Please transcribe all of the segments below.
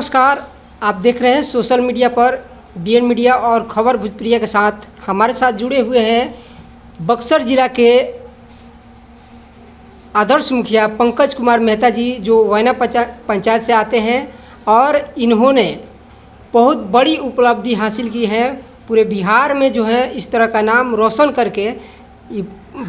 नमस्कार, आप देख रहे हैं सोशल मीडिया पर बीएन मीडिया और खबर भोजपुरिया के साथ। हमारे साथ जुड़े हुए हैं बक्सर जिला के आदर्श मुखिया पंकज कुमार मेहता जी, जो वैना पंचायत से आते हैं और इन्होंने बहुत बड़ी उपलब्धि हासिल की है। पूरे बिहार में जो है इस तरह का नाम रोशन करके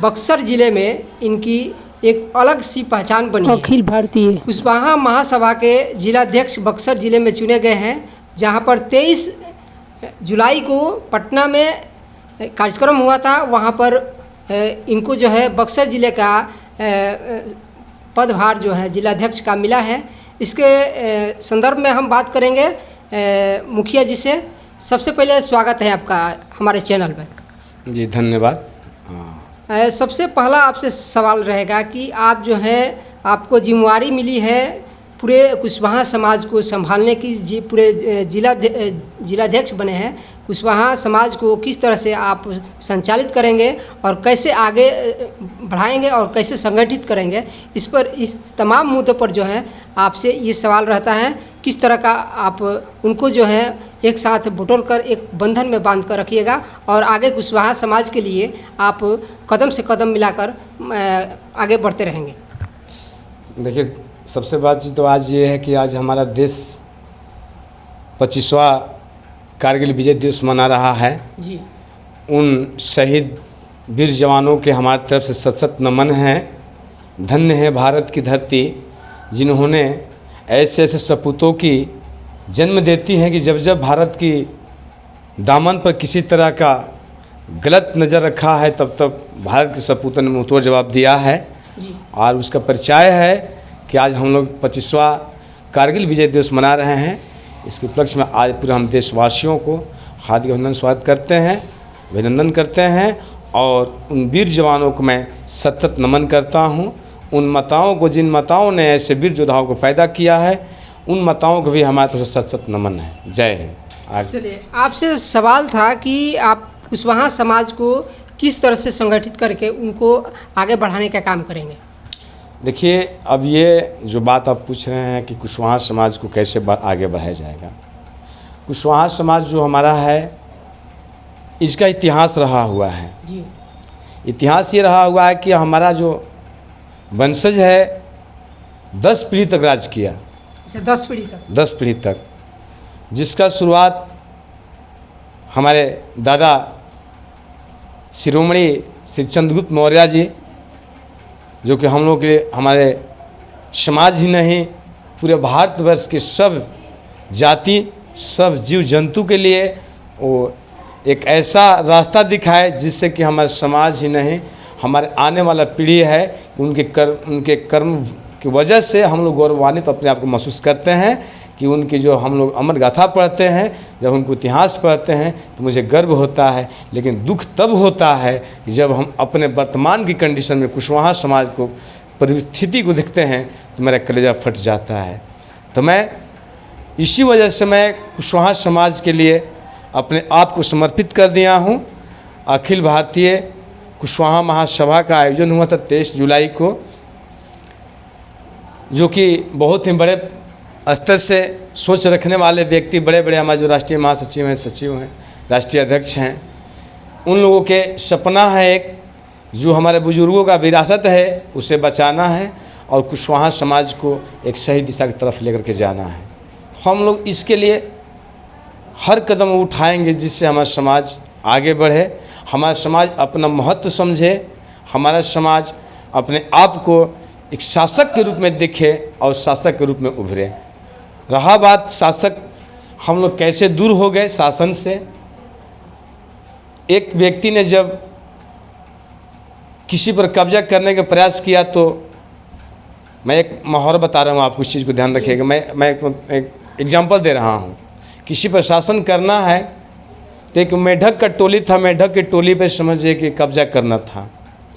बक्सर ज़िले में इनकी एक अलग सी पहचान बनी है। अखिल भारतीय कुशवाहा महासभा के जिलाध्यक्ष बक्सर ज़िले में चुने गए हैं, जहां पर 23 जुलाई को पटना में कार्यक्रम हुआ था। वहां पर इनको जो है बक्सर ज़िले का पदभार जो है जिलाध्यक्ष का मिला है। इसके संदर्भ में हम बात करेंगे मुखिया जी से। सबसे पहले स्वागत है आपका हमारे चैनल में। जी धन्यवाद। सबसे पहला आपसे सवाल रहेगा कि आप जो है आपको जिम्मेवारी मिली है पूरे कुशवाहा समाज को संभालने की। पूरे जिलाध्यक्ष बने हैं। कुशवाहा समाज को किस तरह से आप संचालित करेंगे और कैसे आगे बढ़ाएंगे और कैसे संगठित करेंगे, इस तमाम मुद्दों पर जो है आपसे ये सवाल रहता है। किस तरह का आप उनको जो है एक साथ बटोर कर एक बंधन में बांध कर रखिएगा और आगे कुशवाहा समाज के लिए आप कदम से कदम मिलाकर आगे बढ़ते रहेंगे। देखिए, सबसे बात चीज़ तो आज ये है कि आज हमारा देश 25वां कारगिल विजय दिवस मना रहा है जी। उन शहीद वीर जवानों के हमारी तरफ से सत सत नमन है। धन्य है भारत की धरती, जिन्होंने ऐसे ऐसे सपूतों की जन्म देती हैं कि जब जब भारत की दामन पर किसी तरह का गलत नज़र रखा है तब तब भारत के सपूतों ने मुंहतोड़ जवाब दिया है जी। और उसका परिचय है कि आज हम लोग 25वां कारगिल विजय दिवस मना रहे हैं। इसके उपलक्ष्य में आज पूरे हम देशवासियों को हार्दिक अभिनंदन स्वागत करते हैं, अभिनंदन करते हैं और उन वीर जवानों को मैं सतत नमन करता हूं। उन माताओं को, जिन माताओं ने ऐसे वीर योद्धाओं को पैदा किया है, उन माताओं को भी हमारे तरफ से सत नमन है। जय हिंद। चलिए, आपसे सवाल था कि आप कुशवाहा समाज को किस तरह से संगठित करके उनको आगे बढ़ाने का काम करेंगे। देखिए, अब ये जो बात आप पूछ रहे हैं कि कुशवाहा समाज को कैसे आगे बढ़ाया जाएगा। कुशवाहा समाज जो हमारा है, इसका इतिहास रहा हुआ है जी। इतिहास ये रहा हुआ है कि हमारा जो वंशज है 10 पीढ़ी तक राज किया। अच्छा, 10 पीढ़ी तक। 10 पीढ़ी तक, जिसका शुरुआत हमारे दादा शिरोमणि श्री चंद्रगुप्त मौर्य जी, जो कि हम लोग के हमारे समाज ही नहीं पूरे भारतवर्ष के सब जाति, सब जीव जंतु के लिए वो एक ऐसा रास्ता दिखाए जिससे कि हमारे समाज ही नहीं हमारे आने वाला पीढ़ी है उनके कर्म की वजह से हम लोग गौरवान्वित अपने आप को महसूस करते हैं कि उनकी जो हम लोग अमर गाथा पढ़ते हैं, जब उनको इतिहास पढ़ते हैं तो मुझे गर्व होता है। लेकिन दुख तब होता है कि जब हम अपने वर्तमान की कंडीशन में कुशवाहा समाज को परिस्थिति को देखते हैं तो मेरा कलेजा फट जाता है। तो मैं इसी वजह से मैं कुशवाहा समाज के लिए अपने आप को समर्पित कर दिया हूँ। अखिल भारतीय कुशवाहा महासभा का आयोजन हुआ था 23 जुलाई को, जो कि बहुत ही बड़े स्तर से सोच रखने वाले व्यक्ति, बड़े बड़े हमारे जो राष्ट्रीय महासचिव हैं, सचिव हैं, राष्ट्रीय अध्यक्ष हैं, उन लोगों के सपना है एक जो हमारे बुजुर्गों का विरासत है उसे बचाना है और कुशवाहा समाज को एक सही दिशा की तरफ लेकर के जाना है। हम लोग इसके लिए हर कदम उठाएंगे जिससे हमारा समाज आगे बढ़े, हमारा समाज अपना महत्व समझे, हमारा समाज अपने आप को एक शासक के रूप में देखे और शासक के रूप में उभरे। रहा बात शासक, हम लोग कैसे दूर हो गए शासन से। एक व्यक्ति ने जब किसी पर कब्जा करने का प्रयास किया तो मैं एक माहौल बता रहा हूँ आपको, इस चीज़ को ध्यान रखिएगा। मैं एक एग्जांपल दे रहा हूँ। किसी पर शासन करना है तो एक मेढक का टोली था, मेढक की टोली पे समझिए कि कब्जा करना था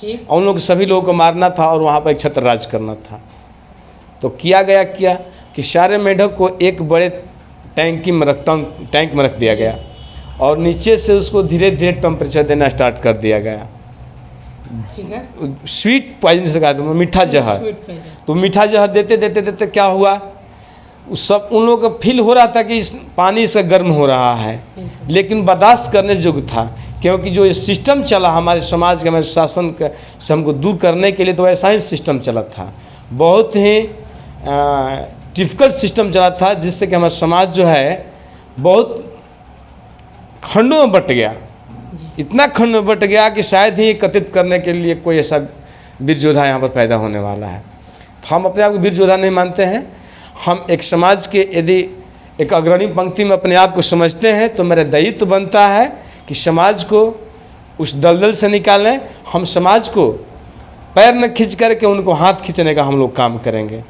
और उन लोग सभी लोगों को मारना था और वहाँ पर एक छत्रराज करना था। तो किया गया क्या कि सारे मेढक को एक बड़े टैंक में रख दिया गया और नीचे से उसको धीरे धीरे टेम्परेचर देना स्टार्ट कर दिया गया। ठीक है। स्वीट पॉइजन से कहा, मीठा जहर। तो मीठा जहर देते देते देते क्या हुआ, उस सब उन लोगों को फील हो रहा था कि इस पानी इसका गर्म हो रहा है, लेकिन बर्दाश्त करने योग्य था, क्योंकि जो ये सिस्टम चला हमारे समाज के, हमारे शासन का से हमको दूर करने के लिए, तो ऐसा ही सिस्टम चला था। बहुत ही डिफ़िकल्ट सिस्टम चला था, जिससे कि हमारा समाज जो है बहुत खंडों में बट गया। इतना खंड में बट गया कि शायद ही एकत्रित करने के लिए कोई ऐसा वीर योद्धा यहाँ पर पैदा होने वाला है। तो हम अपने आप को वीर योद्धा नहीं मानते हैं। हम एक समाज के यदि एक अग्रणी पंक्ति में अपने आप को समझते हैं, तो मेरा दायित्व तो बनता है कि समाज को उस दलदल से निकालें। हम समाज को पैर न खींच करके उनको हाथ खींचने का हम लोग काम करेंगे।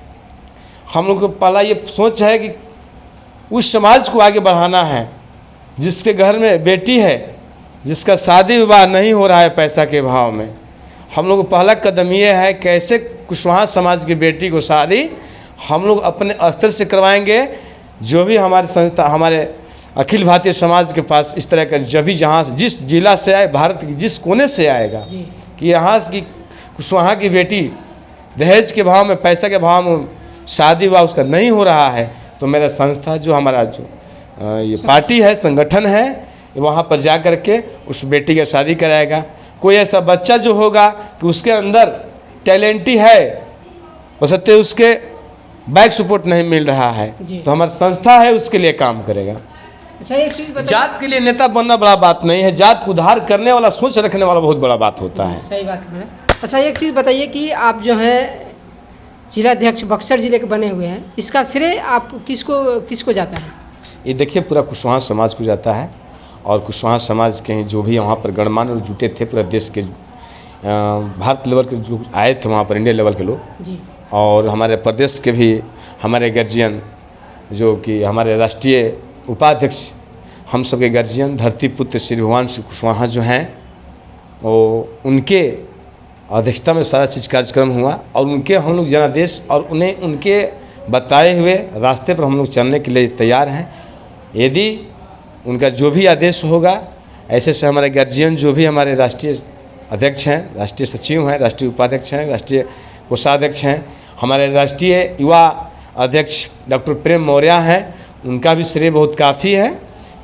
हम लोग को पहला ये सोच है कि उस समाज को आगे बढ़ाना है जिसके घर में बेटी है, जिसका शादी विवाह नहीं हो रहा है पैसा के भाव में। हम लोग को पहला कदम ये है कैसे कुशवाहा समाज की बेटी को शादी हम लोग अपने स्तर से करवाएंगे। जो भी हमारे संस्था, हमारे अखिल भारतीय समाज के पास इस तरह का जब भी जहाँ से जिस जिला से आए, भारत के जिस कोने से आएगा कि यहाँ की कुशवाहा की बेटी दहेज के भाव में, पैसा के भाव में शादी विवाह उसका नहीं हो रहा है, तो मेरा संस्था जो हमारा जो ये पार्टी है, संगठन है, वहाँ पर जा कर के उस बेटी का शादी कराएगा। कोई ऐसा बच्चा जो होगा कि उसके अंदर टैलेंट ही है, हो सकते उसके बैक सपोर्ट नहीं मिल रहा है, तो हमारी संस्था है उसके लिए काम करेगा। अच्छा, एक चीज़ बताइए, जात के लिए नेता बनना बड़ा बात नहीं है, जात को उद्धार करने वाला, सोच रखने वाला बहुत बड़ा बात होता है। सही बात है। अच्छा, एक चीज़ बताइए कि आप जो है जिलाध्यक्ष बक्सर जिले के बने हुए हैं, इसका श्रेय आप किसको जाता है? ये देखिए पूरा कुशवाहा समाज को जाता है, और कुशवाहा समाज के जो भी वहाँ पर गणमान्य लोग जुटे थे, पूरा देश के भारत लेवल के जो आए थे वहाँ पर, इंडिया लेवल के लोग जी, और हमारे प्रदेश के भी हमारे गार्जियन, जो कि हमारे राष्ट्रीय उपाध्यक्ष, हम सब के गार्जियन धरती पुत्र श्री भगवान श्री कुशवाहा जो हैं, वो उनके अध्यक्षता में सारा चीज़ कार्यक्रम हुआ, और उनके हम लोग जनादेश और उन्हें उनके बताए हुए रास्ते पर हम लोग चलने के लिए तैयार हैं। यदि उनका जो भी आदेश होगा, ऐसे से हमारे गार्जियन जो भी हमारे राष्ट्रीय अध्यक्ष हैं, राष्ट्रीय सचिव हैं, राष्ट्रीय उपाध्यक्ष हैं, राष्ट्रीय कोषाध्यक्ष हैं, हमारे राष्ट्रीय युवा अध्यक्ष डॉक्टर प्रेम मौर्य हैं, उनका भी श्रेय बहुत काफ़ी है,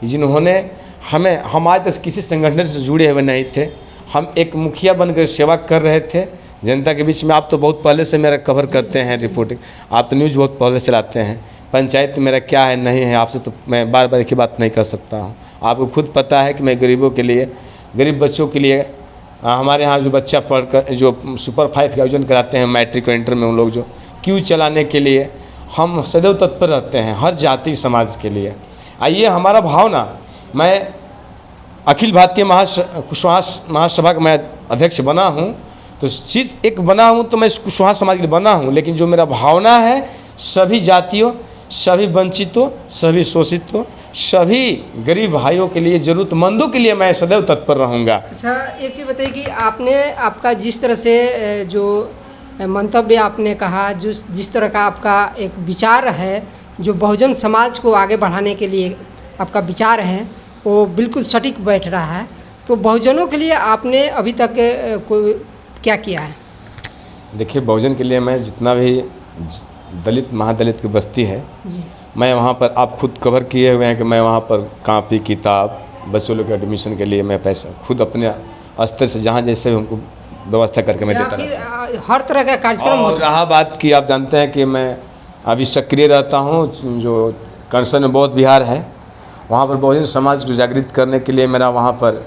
जिन्होंने हम आज तक किसी संगठन से जुड़े हुए नहीं थे। हम एक मुखिया बनकर सेवा कर रहे थे जनता के बीच में। आप तो बहुत पहले से मेरा कवर करते हैं रिपोर्टिंग, आप तो न्यूज़ बहुत पहले चलाते हैं। पंचायत मेरा क्या है नहीं है, आपसे तो मैं बार बार एक ही बात नहीं कर सकता हूँ। आपको खुद पता है कि मैं गरीबों के लिए, गरीब बच्चों के लिए, हमारे यहाँ जो बच्चा पढ़कर जो सुपर 5 का आयोजन कराते हैं मैट्रिक और इंटर में, उन लोग जो क्यू चलाने के लिए हम सदैव तत्पर रहते हैं, हर जाति समाज के लिए। आइए हमारा भावना, मैं अखिल भारतीय कुशवाहा महासभा का मैं अध्यक्ष बना हूँ, तो सिर्फ एक बना हूँ तो मैं कुशवाहा समाज के लिए बना हूँ, लेकिन जो मेरा भावना है सभी जातियों, सभी वंचितों, सभी शोषितों, सभी गरीब भाइयों के लिए, ज़रूरतमंदों के लिए मैं सदैव तत्पर रहूँगा। अच्छा, एक चीज़ बताइए कि आपका जिस तरह से जो मंतव्य आपने कहा, जिस तरह का आपका एक विचार है, जो बहुजन समाज को आगे बढ़ाने के लिए आपका विचार है, वो बिल्कुल सटीक बैठ रहा है। तो बहुजनों के लिए आपने अभी तक कोई क्या किया है? देखिए, बहुजन के लिए मैं जितना भी दलित महादलित की बस्ती है जी, मैं वहाँ पर, आप खुद कवर किए हुए हैं कि मैं वहाँ पर कापी किताब, बच्चों लोग के एडमिशन के लिए मैं पैसा खुद अपने स्तर से जहाँ जैसे उनको व्यवस्था करके मैं देता रहता हूँ। हर तरह का कार्यक्रम और रहा बात की, आप जानते हैं कि मैं अभी सक्रिय रहता हूँ, जो कंसर्न बौद्ध विहार है, वहाँ पर बहुजन समाज को जागृत करने के लिए मेरा वहाँ पर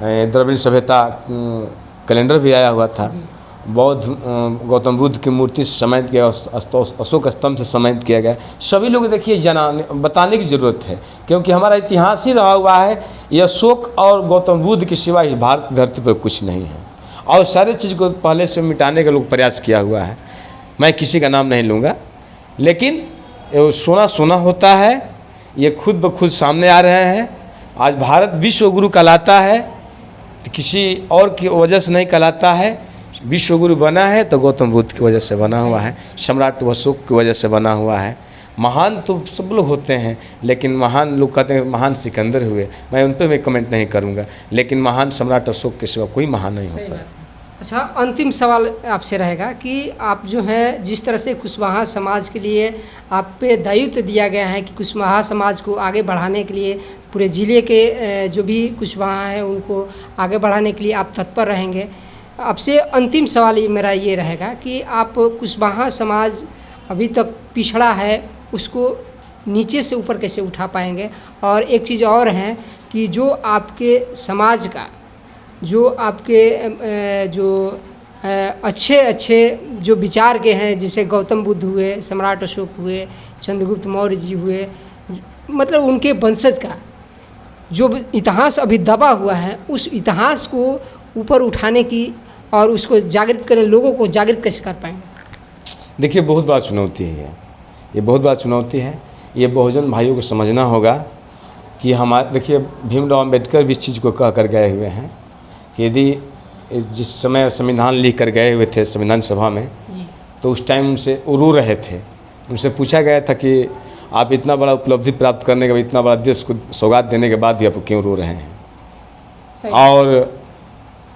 द्रविड़ सभ्यता कैलेंडर भी आया हुआ था। बौद्ध गौतम बुद्ध की मूर्ति से समाहित किया, अशोक स्तंभ से समाहित किया गया। सभी लोग देखिए बताने की ज़रूरत है, क्योंकि हमारा इतिहास ही रहा हुआ है, ये अशोक और गौतम बुद्ध के सिवा इस भारत की धरती पर कुछ नहीं है, और सारे चीज़ को पहले से मिटाने का लोग प्रयास किया हुआ है। मैं किसी का नाम नहीं लूँगा, लेकिन सोना सोना होता है, ये खुद ब खुद सामने आ रहे हैं। आज भारत विश्व गुरु कहलाता है, तो किसी और की वजह से नहीं कहलाता है। विश्व गुरु बना है तो गौतम बुद्ध की वजह से बना हुआ है, सम्राट अशोक की वजह से बना हुआ है। महान तो सब लोग होते हैं, लेकिन महान लोग कहते हैं महान सिकंदर हुए, मैं उन पर मैं कमेंट नहीं करूँगा, लेकिन महान सम्राट अशोक के सिवा कोई महान नहीं होता। अच्छा, अंतिम सवाल आपसे रहेगा कि आप जो है जिस तरह से कुशवाहा समाज के लिए आप पे दायित्व दिया गया है कि कुशवाहा समाज को आगे बढ़ाने के लिए पूरे ज़िले के जो भी कुशवाहा हैं उनको आगे बढ़ाने के लिए आप तत्पर रहेंगे। आपसे अंतिम सवाल मेरा ये रहेगा कि आप कुशवाहा समाज अभी तक पिछड़ा है उसको नीचे से ऊपर कैसे उठा पाएंगे? और एक चीज़ और है कि जो आपके समाज का जो आपके जो अच्छे जो विचार के हैं, जैसे गौतम बुद्ध हुए, सम्राट अशोक हुए, चंद्रगुप्त मौर्य जी हुए, मतलब उनके वंशज का जो इतिहास अभी दबा हुआ है उस इतिहास को ऊपर उठाने की और उसको जागृत करें, लोगों को जागृत कैसे कर पाएंगे? देखिए, बहुत बड़ा चुनौती है ये बहुत बड़ा चुनौती है। ये बहुजन भाइयों को समझना होगा कि हमारे, देखिए भीमराव अम्बेडकर भी इस चीज़ को कह कर गए हुए हैं कि यदि जिस समय संविधान लिख कर गए हुए थे संविधान सभा में, तो उस टाइम उनसे रो रहे थे। उनसे पूछा गया था कि आप इतना बड़ा उपलब्धि प्राप्त करने के बाद, इतना बड़ा देश को सौगात देने के बाद भी आप क्यों रो रहे हैं? और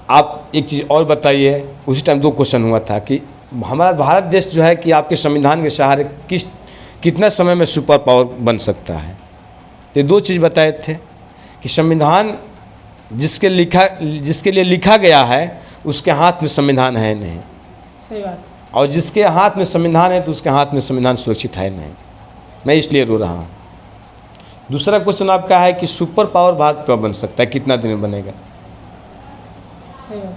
आप एक चीज़ और बताइए, उसी टाइम 2 क्वेश्चन हुआ था कि हमारा भारत देश जो है कि आपके संविधान के सहारे कितना समय में सुपर पावर बन सकता है। तो 2 चीज़ बताए थे कि संविधान जिसके लिए लिखा गया है उसके हाथ में संविधान है नहीं। सही बात। और जिसके हाथ में संविधान है तो उसके हाथ में संविधान सुरक्षित है नहीं। मैं इसलिए रो रहा हूँ। दूसरा क्वेश्चन आपका है कि सुपर पावर भारत कब बन सकता है, कितना दिन में बनेगा? सही बात।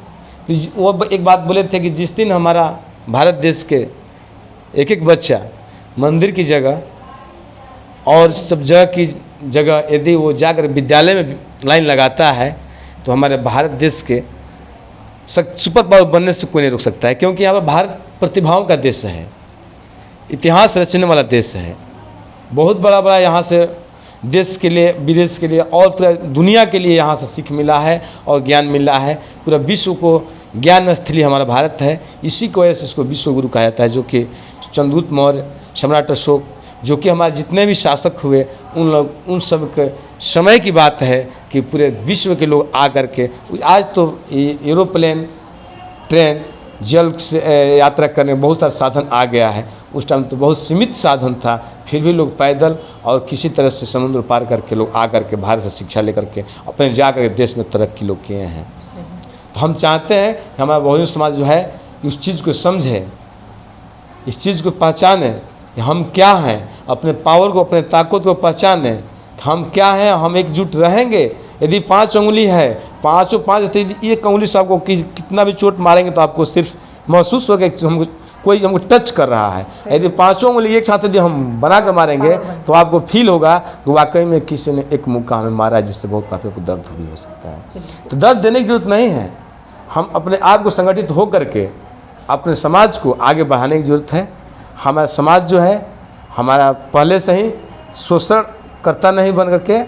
तो वो एक बात बोले थे कि जिस दिन हमारा भारत देश के एक बच्चा मंदिर की जगह और सब जगह की जगह यदि वो जाकर विद्यालय में लाइन लगाता है तो हमारे भारत देश के सुपर पावर बनने से कोई नहीं रोक सकता है, क्योंकि यहाँ पर भारत प्रतिभाओं का देश है, इतिहास रचने वाला देश है। बहुत बड़ा यहाँ से देश के लिए, विदेश के लिए और पूरा दुनिया के लिए यहाँ से सीख मिला है और ज्ञान मिला है। पूरा विश्व को ज्ञान स्थली हमारा भारत है। इसी की वजह से इसको विश्व गुरु कहा जाता है, जो कि चंद्रगुप्त मौर्य, सम्राट अशोक, जो कि हमारे जितने भी शासक हुए उन सब के समय की बात है कि पूरे विश्व के लोग आ कर के, आज तो एरोप्लेन, ट्रेन, जल से यात्रा करने बहुत सारा साधन आ गया है। उस टाइम तो बहुत सीमित साधन था, फिर भी लोग पैदल और किसी तरह से समुद्र पार करके लोग आ करके भारत से शिक्षा लेकर के अपने जा कर देश में तरक्की लोग किए हैं। तो हम चाहते हैं कि हमारा बहुजन समाज जो है उस चीज़ को समझे, इस चीज़ को पहचाने कि हम क्या हैं, अपने पावर को, अपने ताकत को पहचाने हम क्या हैं। हम एकजुट रहेंगे। यदि 5 उंगली है, पाँचों 5 एक उंगली से आपको कितना भी चोट मारेंगे तो आपको सिर्फ महसूस होगा कि कोई हमको टच कर रहा है। यदि 5 उंगली एक साथ यदि हम बना कर मारेंगे तो आपको फील होगा कि वाकई में किसी ने एक मुक्का हमें मारा है, जिससे बहुत काफ़ी को दर्द भी हो सकता है। तो दर्द देने की जरूरत नहीं है। हम अपने आप को संगठित हो करके अपने समाज को आगे बढ़ाने की ज़रूरत है। हमारा समाज जो है हमारा पहले से ही शोषणकर्ता नहीं बन करके,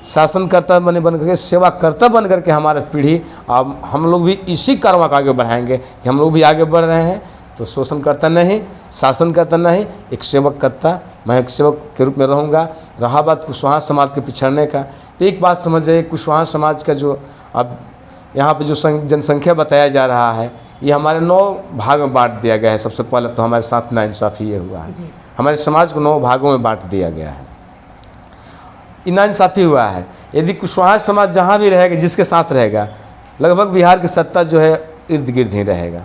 शासनकर्ता बन करके, सेवाकर्ता बन करके हमारा पीढ़ी, अब हम लोग भी इसी कारवा को आगे बढ़ाएंगे कि हम लोग भी आगे बढ़ रहे हैं। तो शोषणकर्ता नहीं, शासनकर्ता नहीं, एक सेवककर्ता, मैं एक सेवक के रूप में रहूँगा। रहा बात कुशवाहा समाज के पिछड़ने का, तो एक बात समझ जाइए, कुशवाहा समाज का जो अब यहाँ पे जो जनसंख्या बताया जा रहा है ये हमारे 9 भाग में बांट दिया गया है। सबसे पहले तो हमारे साथ नाइंसाफ़ी ये हुआ है, हमारे समाज को 9 भागों में बांट दिया गया है। नाइंसाफ़ी हुआ है। यदि कुशवाहा समाज जहाँ भी रहेगा, जिसके साथ रहेगा, लगभग बिहार की सत्ता जो है इर्द गिर्द ही रहेगा।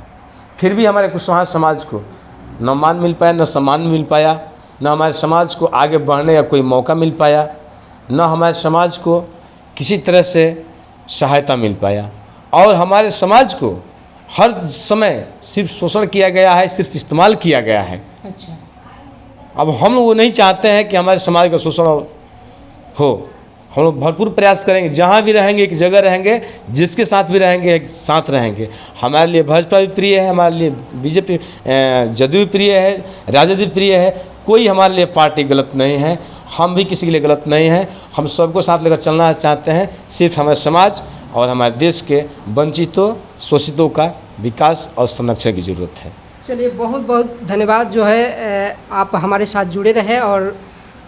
फिर भी हमारे कुशवाहा समाज को न मान मिल पाया, न सम्मान मिल पाया, न हमारे समाज को आगे बढ़ने का कोई मौका मिल पाया, न हमारे समाज को किसी तरह से सहायता मिल पाया। और हमारे समाज को हर समय सिर्फ शोषण किया गया है, सिर्फ इस्तेमाल किया गया है। अच्छा, अब हम लोग वो नहीं चाहते हैं कि हमारे समाज का शोषण हो। हम लोग भरपूर प्रयास करेंगे, जहाँ भी रहेंगे एक जगह रहेंगे, जिसके साथ भी रहेंगे एक साथ रहेंगे। हमारे लिए भाजपा भी प्रिय है, हमारे लिए बीजेपी, जदयू भी प्रिय है, राजद भी प्रिय है। कोई हमारे लिए पार्टी गलत नहीं है, हम भी किसी के लिए गलत नहीं है। हम सबको साथ लेकर चलना चाहते हैं। सिर्फ हमारे समाज और हमारे देश के वंचितों, शोषितों का विकास और संरक्षण की ज़रूरत है। चलिए, बहुत बहुत धन्यवाद जो है आप हमारे साथ जुड़े रहे। और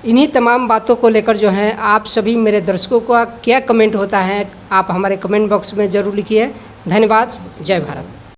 इन्हीं तमाम बातों को लेकर जो है आप सभी मेरे दर्शकों का क्या कमेंट होता है आप हमारे कमेंट बॉक्स में ज़रूर लिखिए। धन्यवाद। जय भारत।